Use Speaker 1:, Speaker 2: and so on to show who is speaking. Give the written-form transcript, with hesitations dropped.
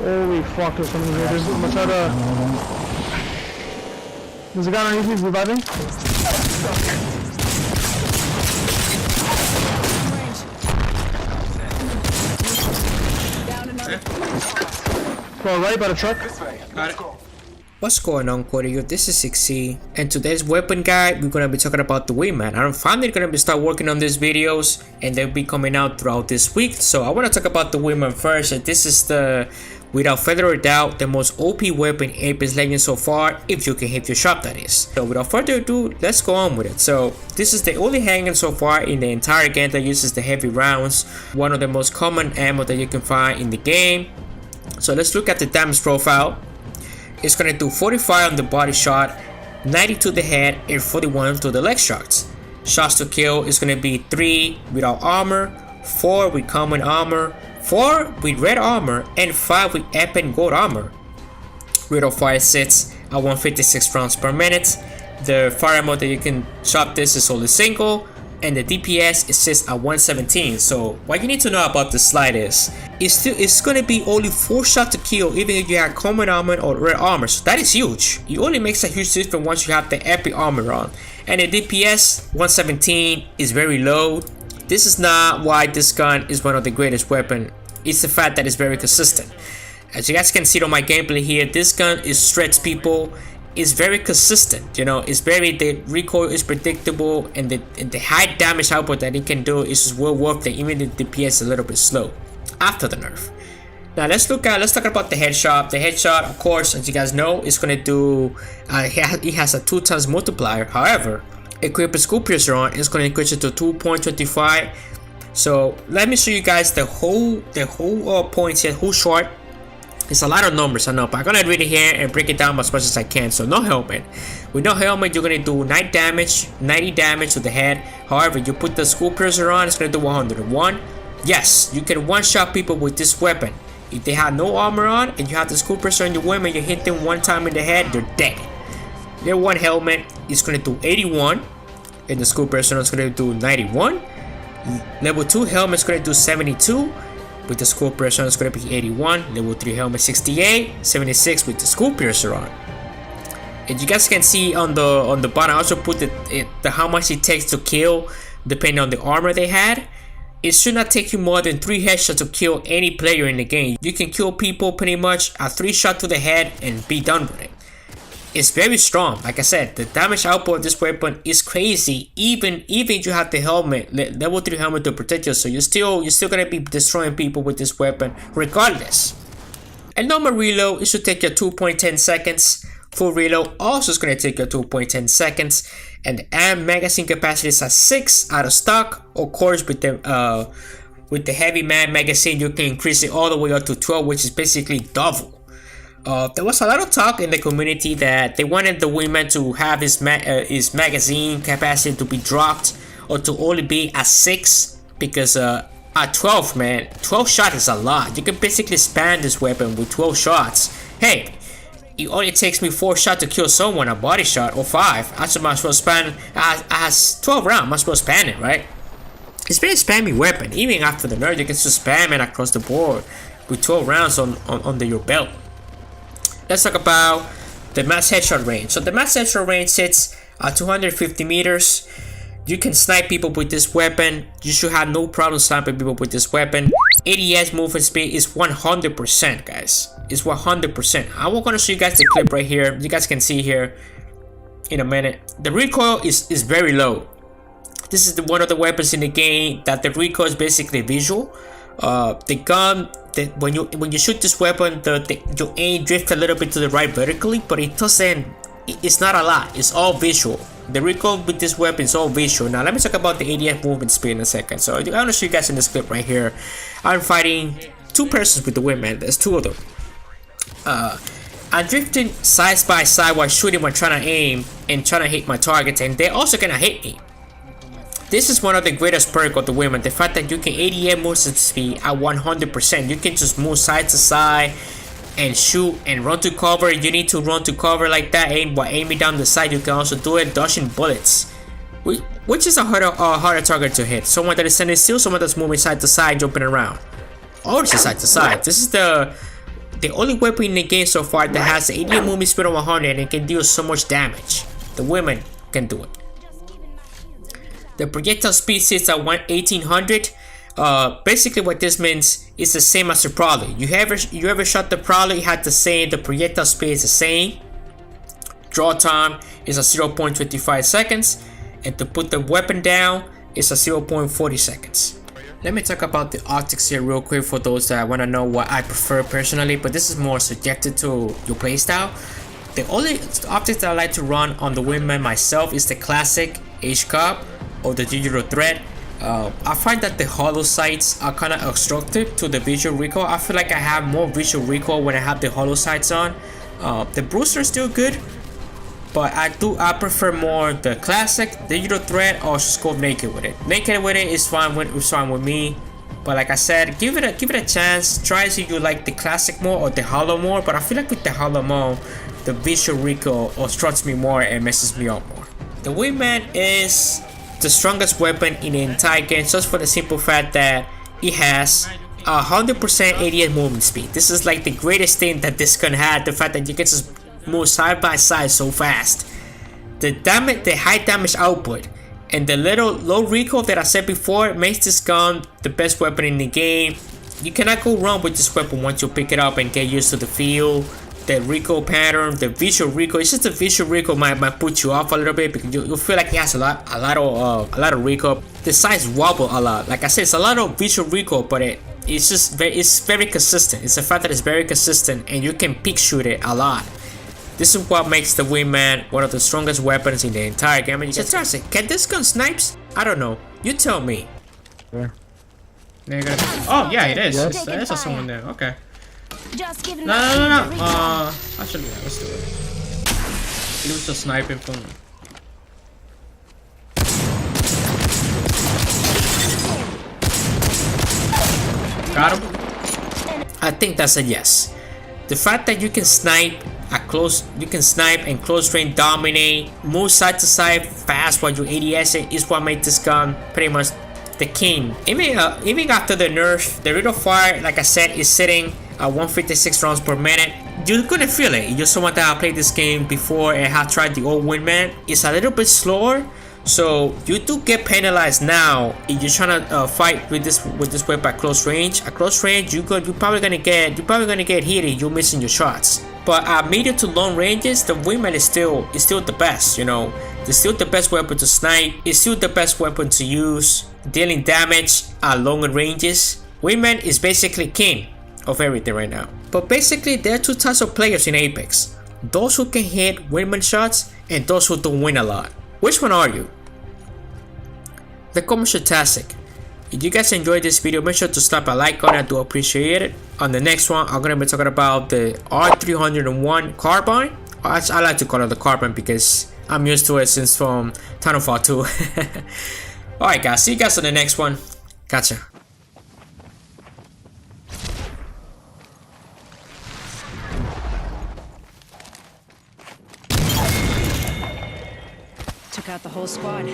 Speaker 1: Holy fuck, there's somebody here. I'm gonna try to... There's a guy underneath me reviving. Go right by the truck.
Speaker 2: Got it. What's going on, Corio? This is 6C, and today's weapon guide, we're gonna be talking about the Wingman. I'm finally gonna start working on these videos, and they'll be coming out throughout this week. So I want to talk about the Wingman first, and this is the, without further doubt, the most OP weapon in Apex Legends so far, if you can hit your shot, that is. So without further ado, let's go on with it. So this is the only handgun so far in the entire game that uses the heavy rounds, one of the most common ammo that you can find in the game. So let's look at the damage profile. It's gonna do 45 on the body shot, 90 to the head, and 41 to the leg shots. Shots to kill is gonna be 3 without armor, 4 with common armor, 4 with red armor, and 5 with epic gold armor. Rate of fire sits at 156 rounds per minute. The fire mode that you can shot this is only single, and the DPS it sits at 117. So what you need to know about the slide is it's gonna be only 4 shots to kill even if you have common armor or red armor. So that is huge. It only makes a huge difference once you have the epic armor on. And the DPS 117 is very low. This is not why this gun is one of the greatest weapons. It's the fact that it's very consistent. As you guys can see on my gameplay here, this gun is stretch people. It's very consistent, you know. It's very, the recoil is predictable, and the high damage output that it can do is just well worth it, even if the DPS is a little bit slow after the nerf. Now let's talk about the headshot. The headshot, of course, as you guys know, is gonna do. It has a 2 times multiplier. However, equip a skull piercer on, it's gonna increase it to 2.25. So let me show you guys the whole points here, whole shot. It's a lot of numbers, I know, but I'm gonna read it here and break it down as much as I can. So no helmet. With no helmet, you're gonna do 90 damage to the head. However, you put the skull piercer on, it's gonna do 101. Yes, you can one-shot people with this weapon. If they have no armor on and you have the skull piercer on your women, you hit them 1 time in the head, they're dead. Their 1 helmet is gonna do 81, and the skull piercer is gonna do 91. Level 2 helmet is gonna do 72. With the skull piercer on, it's going to be 81. Level 3 helmet 68, 76 with the skull piercer on. And you guys can see on the bottom, I also put the how much it takes to kill depending on the armor they had. It should not take you more than 3 headshots to kill any player in the game. You can kill people pretty much a 3 shot to the head and be done with it. It's very strong. Like I said, the damage output of this weapon is crazy. Even if you have the helmet, level 3 helmet to protect you, so you're still gonna be destroying people with this weapon regardless. And normal reload, it should take you 2.10 seconds. Full reload also is gonna take you 2.10 seconds. And the amp magazine capacity is at 6 out of stock. Of course, with the heavy magazine, you can increase it all the way up to 12, which is basically double. There was a lot of talk in the community that they wanted the Wingman to have his magazine capacity to be dropped, or to only be at 6, because at 12, man, 12 shots is a lot. You can basically spam this weapon with 12 shots. Hey, it only takes me 4 shots to kill someone, a body shot, or 5. I might as well spam. I has 12 rounds, I might as well spam it, right? It's a very spammy weapon. Even after the nerf, you can just spam it across the board with 12 rounds under your belt. Let's talk about the max headshot range. So the max headshot range sits at 250 meters. You can snipe people with this weapon. You should have no problem sniping people with this weapon. ADS movement speed is 100%, guys. It's 100%. I'm gonna show you guys the clip right here. You guys can see here in a minute. The recoil is very low. This is one of the weapons in the game that the recoil is basically visual. The gun, when you shoot this weapon, your aim drifts a little bit to the right vertically, but it doesn't. It's not a lot. It's all visual. The recoil with this weapon is all visual. Now let me talk about the ADS movement speed in a second. So I'm gonna show you guys in this clip right here. I'm fighting 2 persons with the Wingman. There's 2 of them. I'm drifting side by side while shooting, while trying to aim and trying to hit my targets, and they're also gonna hit me. This is one of the greatest perks of the Wingman, the fact that you can ADS movement speed at 100%. You can just move side to side and shoot and run to cover. You need to run to cover like that, while aiming down the side. You can also do it dodging bullets, which is a harder target to hit. Someone that is standing still, someone that's moving side to side, jumping around. Always side to side. This is the the only weapon in the game so far that has the 88 movement speed of 100 and can deal so much damage. The Wingman can do it. The projectile speed sits at 1800. Basically what this means is the same as the Prowler. You ever shot the Prowler, it had the same, the projectile speed is the same. Draw time is a 0.25 seconds, and to put the weapon down is a 0.40 seconds. Let me talk about the optics here real quick for those that want to know what I prefer personally, but this is more subjective to your playstyle. The only optics that I like to run on the Wingman myself is the classic H-Cop or the digital thread. I find that the hollow sights are kind of obstructive to the visual recoil. I feel like I have more visual recoil when I have the hollow sights on. The Brewster is still good, but I prefer more the classic digital thread, or just go naked with it. Naked with it is fine with me. But like I said, give it a chance. Try see if you like the classic more or the hollow more. But I feel like with the hollow more, the visual recoil obstructs me more and messes me up more. The Wingman is the strongest weapon in the entire game, just for the simple fact that it has 100% 88 movement speed. This is like the greatest thing that this gun had. The fact that you can just move side by side so fast. The high damage output, and the little low recoil that I said before makes this gun the best weapon in the game. You cannot go wrong with this weapon once you pick it up and get used to the feel, the recoil pattern, the visual recoil. It's just the visual recoil might put you off a little bit because you feel like it has a lot of recoil. The sides wobble a lot. Like I said, it's a lot of visual recoil, but it's very consistent. It's the fact that it's very consistent and you can peek shoot it a lot. This is what makes the Wingman one of the strongest weapons in the entire game. And you say, can this gun snipes? I don't know. You tell me.
Speaker 1: Where?
Speaker 2: Oh yeah, it is.
Speaker 1: Yes.
Speaker 2: There's someone there. Okay.
Speaker 3: No.
Speaker 2: Actually, yeah, let's do it. He was just sniping from me. Got him? I think that's a yes. The fact that you can snipe and close range dominate, move side to side fast while you ADS it is what makes this gun pretty much the king. Even after the nerf, the rate of fire, like I said, is sitting at 156 rounds per minute. You're gonna feel it. You're someone that have played this game before and have tried the old Wingman. It's a little bit slower, so you do get penalized now if you're trying to fight with this weapon at close range. At close range, you're probably gonna get hit if you're missing your shots. But at medium to long ranges, the Wingman is still the best. You know, it's still the best weapon to snipe. It's still the best weapon to use dealing damage at longer ranges. Wingman is basically king of everything right now. But basically, there are two types of players in Apex: those who can hit Wingman shots and those who don't win a lot. Which one are you? The comments are fantastic. If you guys enjoyed this video, make sure to slap a like on it. I do appreciate it. On the next one, I'm gonna be talking about the R301 carbine. I like to call it the carbine because I'm used to it since from Titanfall 2. Alright guys, see you guys on the next one. Gotcha.
Speaker 3: Took out the whole squad.